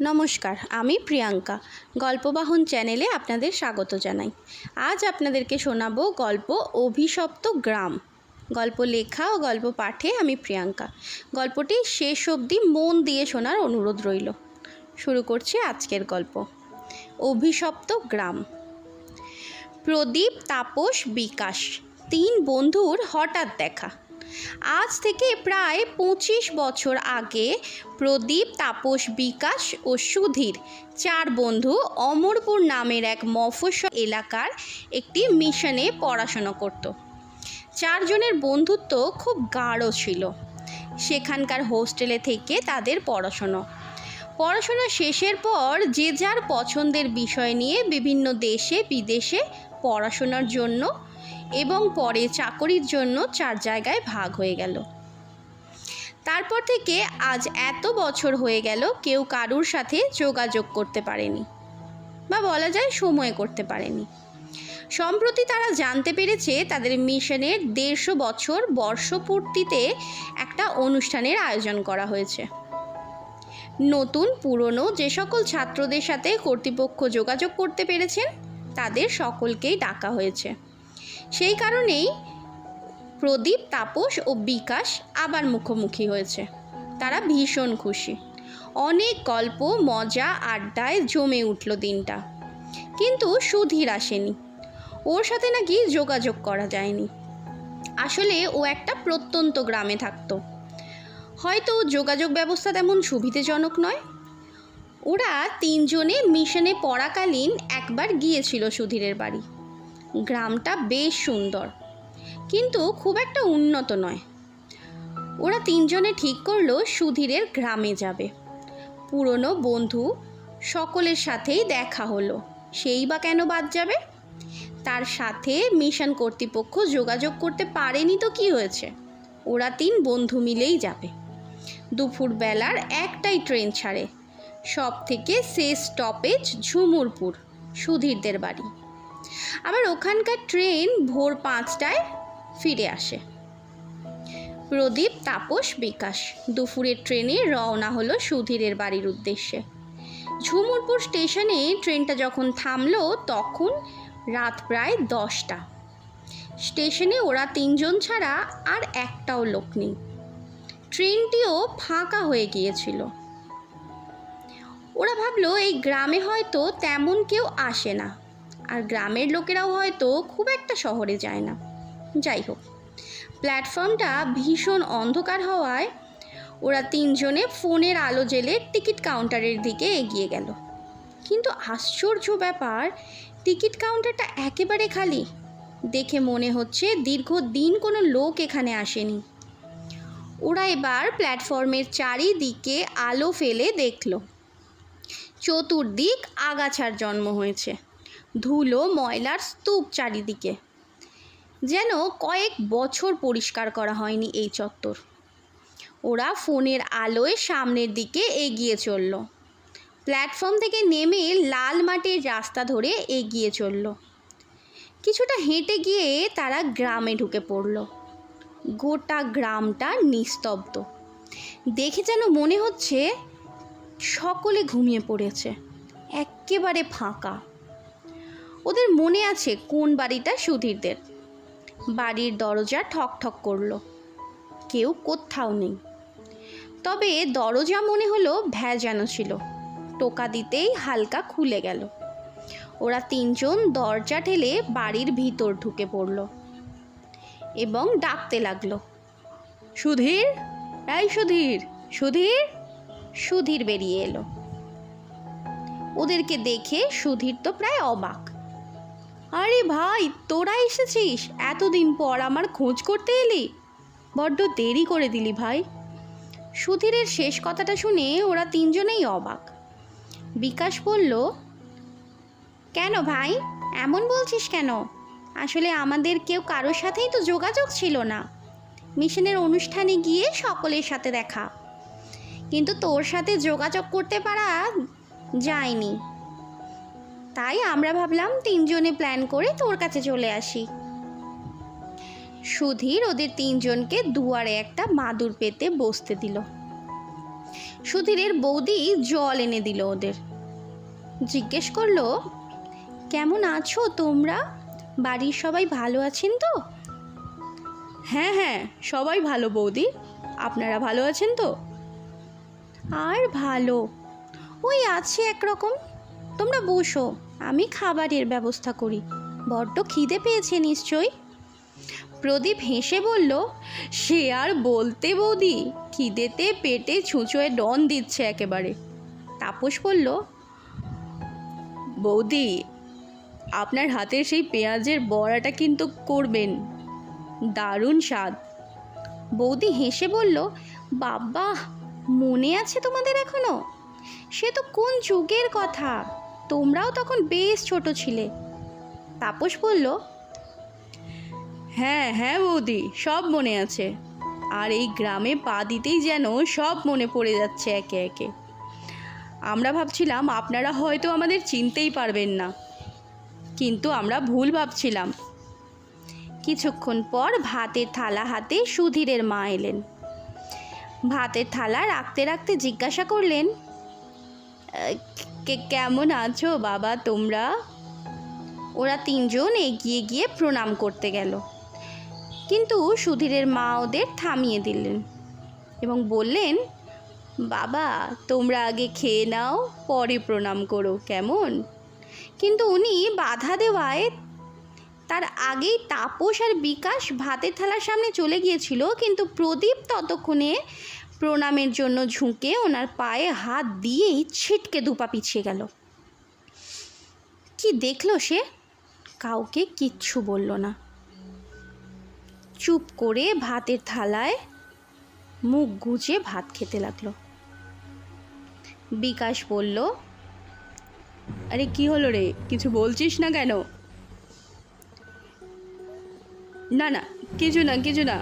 নমস্কার, আমি প্রিয়াঙ্কা। গল্পবাহন চ্যানেলে আপনাদের স্বাগত জানাই। আজ আপনাদেরকে শোনাবো গল্প অভিশপ্ত গ্রাম। গল্প লেখা ও গল্প পাঠে আমি প্রিয়াঙ্কা। গল্পটি শেষ অবধি মন দিয়ে শোনার অনুরোধ রইল। শুরু করছি আজকের গল্প, অভিশপ্ত গ্রাম। প্রদীপ, তাপস, বিকাশ, তিন বন্ধুর হঠাৎ দেখা। আজ থেকে প্রায় 25 বছর আগে প্রদীপ, তাপস, বিকাশ ও সুধীর চার বন্ধু অমরপুর নামের এক মফস্বল এলাকার একটি মিশনে পড়াশোনা করত। চারজনের বন্ধুত্ব খুব গাঢ় ছিল। সেখানকার হোস্টেলে থেকে তাদের পড়াশোনা শেষের পর যে যার পছন্দের বিষয় নিয়ে বিভিন্ন দেশে বিদেশে পড়াশোনার জন্য এবং পরে চাকরির জন্য চার জায়গায় ভাগ হয়ে গেল। তারপর থেকে আজ এত বছর হয়ে গেল কেউ কারুর সাথে যোগাযোগ করতে পারেনি, বা বলা যায় সময় করতে পারেনি। সম্প্রতি তারা জানতে পেরেছে তাদের মিশনের 150 বছর বর্ষপূর্তিতে একটা অনুষ্ঠানের আয়োজন করা হয়েছে। নতুন পুরনো যে সকল ছাত্রদের সাথে কর্তৃপক্ষ যোগাযোগ করতে পেরেছেন তাদের সকলকেই ডাকা হয়েছে। সেই কারণেই প্রদীপ, তাপস ও বিকাশ আবার মুখোমুখি হয়েছে। তারা ভীষণ খুশি। অনেক গল্প, মজা, আড্ডায় জমে উঠল দিনটা। কিন্তু সুধীর আসেনি। ওর সাথে নাকি যোগাযোগ করা যায়নি। আসলে ও একটা প্রত্যন্ত গ্রামে থাকতো। হয়তো যোগাযোগ ব্যবস্থা তেমন সুবিধাজনক নয়। ওরা তিনজনে মিশনে পড়াকালীন একবার গিয়েছিল সুধীরের বাড়ি। গ্রামটা বেশ সুন্দর, কিন্তু খুব একটা উন্নত নয়। ওরা তিনজনে ঠিক করলো সুধীরের গ্রামে যাবে। পুরনো বন্ধু সকলের সাথেই দেখা হলো, সেই বা কেন বাদ যাবে? তার সাথে মিশন কর্তৃপক্ষ যোগাযোগ করতে পারেনি তো কি হয়েছে? ওরা তিন বন্ধু মিলেই যাবে। দুপুর বেলার একটাই ট্রেন ছাড়ে। সব থেকে শেষ স্টপেজ ঝুমুরপুর, সুধীরদের বাড়ি। আবার ওখানকার ট্রেন ভোর 5টায় ফিরে আসে। প্রদীপ, তাপস, বিকাশ দুপুরের ট্রেনে রওনা হলো সুধীরের বাড়ির উদ্দেশ্যে। ঝুমুরপুর স্টেশনে ট্রেনটা যখন থামলো তখন রাত প্রায় 10টা। স্টেশনে ওরা তিনজন ছাড়া আর একটাও লোক নেই। ট্রেনটিও ফাঁকা হয়ে গিয়েছিল। ওরা ভাবলো এই গ্রামে হয়তো তেমন কেউ আসে না, আর গ্রামের লোকেরাও হয়তো খুব একটা শহরে যায় না। যাই হোক, প্ল্যাটফর্মটা ভীষণ অন্ধকার হওয়ায় ওরা তিনজনে ফোনের আলো জ্বেলে টিকিট কাউন্টারের দিকে এগিয়ে গেল। কিন্তু আশ্চর্য ব্যাপার, টিকিট কাউন্টারটা একেবারে খালি। দেখে মনে হচ্ছে দীর্ঘদিন কোনো লোক এখানে আসেনি। ওরা এবার প্ল্যাটফর্মের চারিদিকে আলো ফেলে দেখল। চতুর্দিক আগাছার জন্ম হয়েছে। ধুলো ময়লার স্তূপ চারিদিকে। যেন কয়েক বছর পরিষ্কার করা হয়নি এই চত্বর। ওরা ফোনের আলোয় সামনের দিকে এগিয়ে চলল। প্ল্যাটফর্ম থেকে নেমে লাল মাটির রাস্তা ধরে এগিয়ে চলল। কিছুটা হেঁটে গিয়ে তারা গ্রামে ঢুকে পড়ল। গোটা গ্রামটা নিস্তব্ধ। দেখে যেন মনে হচ্ছে সকলে ঘুমিয়ে পড়েছে, একেবারে ফাঁকা। ওদের মনে আছে কোন বাড়িটা সুধীরদের। বাড়ির দরজা ঠক ঠক করলো, কেউ কোথাও নেই। তবে দরজা মনে হলো ভেজানো ছিল। টোকা দিতেই হালকা খুলে গেল। ওরা তিনজন দরজা ঠেলে বাড়ির ভিতর ঢুকে পড়ল এবং ডাকতে লাগলো, সুধীর, এই সুধীর, সুধীর। সুধীর বেরিয়ে এলো। ওদেরকে দেখে সুধীর তো প্রায় অবাক। আরে ভাই, তোরা এসেছিস? এতদিন পর আমার খোঁজ করতে এলি? বড্ড দেরি করে দিলি ভাই। সুধীরের শেষ কথাটা শুনে ওরা তিনজনেই অবাক। বিকাশ বলল, কেন ভাই এমন বলছিস কেন? আসলে আমাদের কেউ কারোর সাথেই তো যোগাযোগ ছিল না। মিশনের অনুষ্ঠানে গিয়ে সকলের সাথে দেখা, কিন্তু তোর সাথে যোগাযোগ করতে পারা যায়নি। তাই আমরা ভাবলাম তিনজনে প্ল্যান করে তোর কাছে চলে আসি। সুধীর ওদের তিনজনকে দুয়ারে একটা মাদুর পেতে বসতে দিল। সুধীরের বৌদি জল এনে দিল ওদের। জিজ্ঞেস করলো, কেমন আছো তোমরা? বাড়ির সবাই ভালো আছেন তো? হ্যাঁ হ্যাঁ, সবাই ভালো বৌদি, আপনারা ভালো আছেন তো? আর ভালো, ওই আছে একরকম। তোমরা বসো, আমি খাবারের ব্যবস্থা করি। বড্ড খিদে পেয়েছে নিশ্চয়ই। প্রদীপ হেসে বলল, সে আর বলতে বৌদি, খিদেতে পেটে ছুঁচোয় ডন দিচ্ছে একেবারে। তাপস বলল, বৌদি, আপনার হাতের সেই পেঁয়াজের বড়াটা কিন্তু করবেন, দারুণ স্বাদ। বৌদি হেসে বলল, বাবা, মনে আছে তোমাদের এখনো? সে তো কোন যুগের কথা, তোমরাও তখন বেশ ছোট ছিলে। তাপস বলল, হ্যাঁ হ্যাঁ বৌদি, সব মনে আছে। আর এই গ্রামে পা দিতেই যেন সব মনে পড়ে যাচ্ছে একে একে। আমরা ভাবছিলাম আপনারা হয়তো আমাদের চিনতেই পারবেন না, কিন্তু আমরা ভুল ভাবছিলাম। কিছুক্ষণ পর ভাতের থালা হাতে সুধীরের মা এলেন। ভাতের থালা রাখতে রাখতে জিজ্ঞাসা করলেন, কেমন আছো বাবা তোমরা? ওরা তিনজন এগিয়ে গিয়ে প্রণাম করতে গেল, কিন্তু সুধীরের মা ওদের থামিয়ে দিলেন এবং বললেন, বাবা, তোমরা আগে খেয়ে নাও, পরে প্রণাম করো, কেমন? কিন্তু উনি বাধা দেওয়ায় তার আগেই তাপস আর বিকাশ ভাতের থালার সামনে চলে গিয়েছিল, কিন্তু প্রদীপ ততক্ষণে প্রণামের জন্য ঝুঁকে ওনার পায়ে হাত দিয়েই ছিটকে দুপা পিছিয়ে গেল। কি দেখলো সে? কাউকে কিচ্ছু বলল না, চুপ করে ভাতের থালায় মুখ গুজে ভাত খেতে লাগলো। বিকাশ বলল, আরে কি হলো রে, কিছু বলছিস না কেন? না না, কিছু না কিছু না।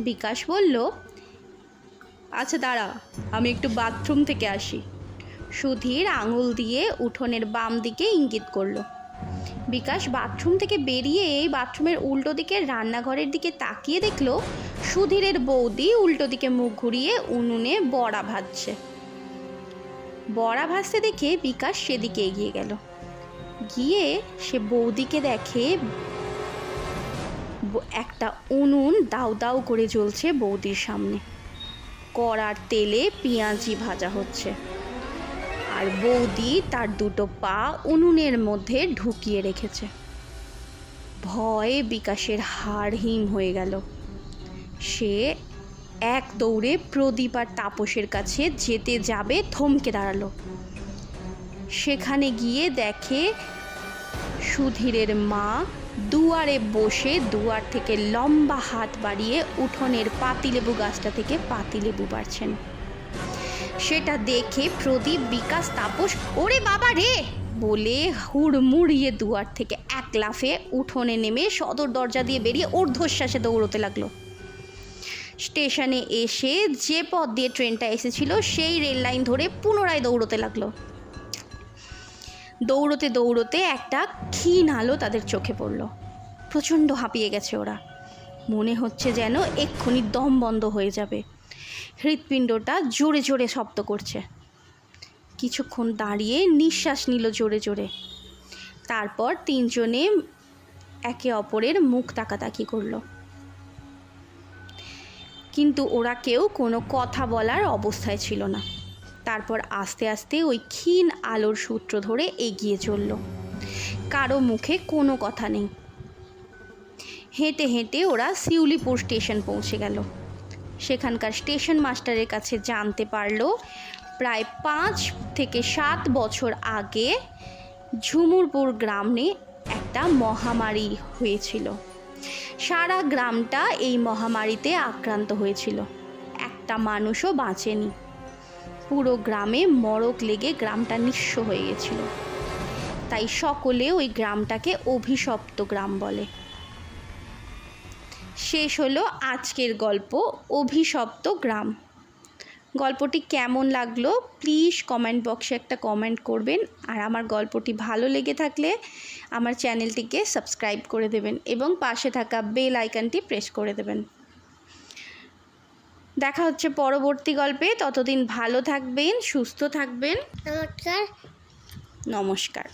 বিকাশ বলল, আচ্ছা দাঁড়া, আমি একটু বাথরুম থেকে আসি। সুধীর আঙুল দিয়ে উঠোনের বাম দিকে ইঙ্গিত করলো। বিকাশ বাথরুম থেকে বেরিয়ে এই বাথরুমের উল্টো দিকে রান্নাঘরের দিকে তাকিয়ে দেখলো সুধীরের বৌদি উল্টো দিকে মুখ ঘুরিয়ে উনুনে বড়া ভাজছে। বড়া ভাজতে দেখে বিকাশ সেদিকে এগিয়ে গেল। গিয়ে সে বৌদিকে দেখে একটা উনুন দাউ দাউ করে জ্বলছে বৌদির সামনে। কড়ার তেলে পেঁয়াজি ভাজা হচ্ছে, আর বৌদি তার দুটো পা উনুনের মধ্যে ঢুকিয়ে রেখেছে। ভয়ে বিকাশের হাড় হিম হয়ে গেল। সে এক দৌড়ে প্রদীপ আর তাপসের কাছে যেতে যাবে, থমকে দাঁড়ালো। সেখানে গিয়ে দেখে সুধীরের মা দুয়ারে বসে দুয়ার থেকে লম্বা হাত বাড়িয়ে উঠোনের পাতিলেবু গাছটা থেকে পাতিলেবু পাড়ছেন। সেটা দেখে প্রদীপ, বিকাশ, তাপস ওরে বাবা রে বলে হুড়মুড়িয়ে দুয়ার থেকে এক লাফে উঠোনে নেমে সদর দরজা দিয়ে বেরিয়ে ঊর্ধ্বশ্বাসে দৌড়তে লাগলো। স্টেশনে এসে যে পথ দিয়ে ট্রেনটা এসেছিল সেই রেল লাইন ধরে পুনরায় দৌড়তে লাগলো। দৌড়তে দৌড়তে একটা ক্ষীণ আলো তাদের চোখে পড়ল। প্রচণ্ড হাঁপিয়ে গেছে ওরা, মনে হচ্ছে যেন এক্ষুনি দম বন্ধ হয়ে যাবে। হৃৎপিণ্ডটা জোরে জোরে শব্দ করছে। কিছুক্ষণ দাঁড়িয়ে নিঃশ্বাস নিল জোরে জোরে। তারপর তিনজনে একে অপরের মুখ তাকাতাকি করলো, কিন্তু ওরা কেউ কোনো কথা বলার অবস্থায় ছিল না। তারপর আস্তে আস্তে ওই ক্ষীণ আলোর সূত্র ধরে এগিয়ে চলল। কারো মুখে কোনো কথা নেই। হেঁটে হেঁটে ওরা শিউলিপুর স্টেশন পৌঁছে গেল। সেখানকার স্টেশন মাস্টারের কাছে জানতে পারল প্রায় 5 থেকে 7 বছর আগে ঝুমুরপুর গ্রামে একটা মহামারী হয়েছিল। সারা গ্রামটা এই মহামারীতে আক্রান্ত হয়েছিল, একটা মানুষও বাঁচেনি। পুরো গ্রামে মড়ক লেগে গ্রামটা নিঃস্ব হয়ে গেছিল। তাই সকলে ওই গ্রামটাকে অভিশপ্ত গ্রাম বলে। শেষ হলো আজকের গল্প অভিশপ্ত গ্রাম। গল্পটি কেমন লাগলো প্লিজ কমেন্ট বক্সে একটা কমেন্ট করবেন, আর আমার গল্পটি ভালো লেগে থাকলে আমার চ্যানেলটিকে সাবস্ক্রাইব করে দেবেন এবং পাশে থাকা বেল আইকনটি প্রেস করে দেবেন। দেখা হচ্ছে পরবর্তী গল্পে। ততদিন ভালো থাকবেন, সুস্থ থাকবেন। নমস্কার। নমস্কার।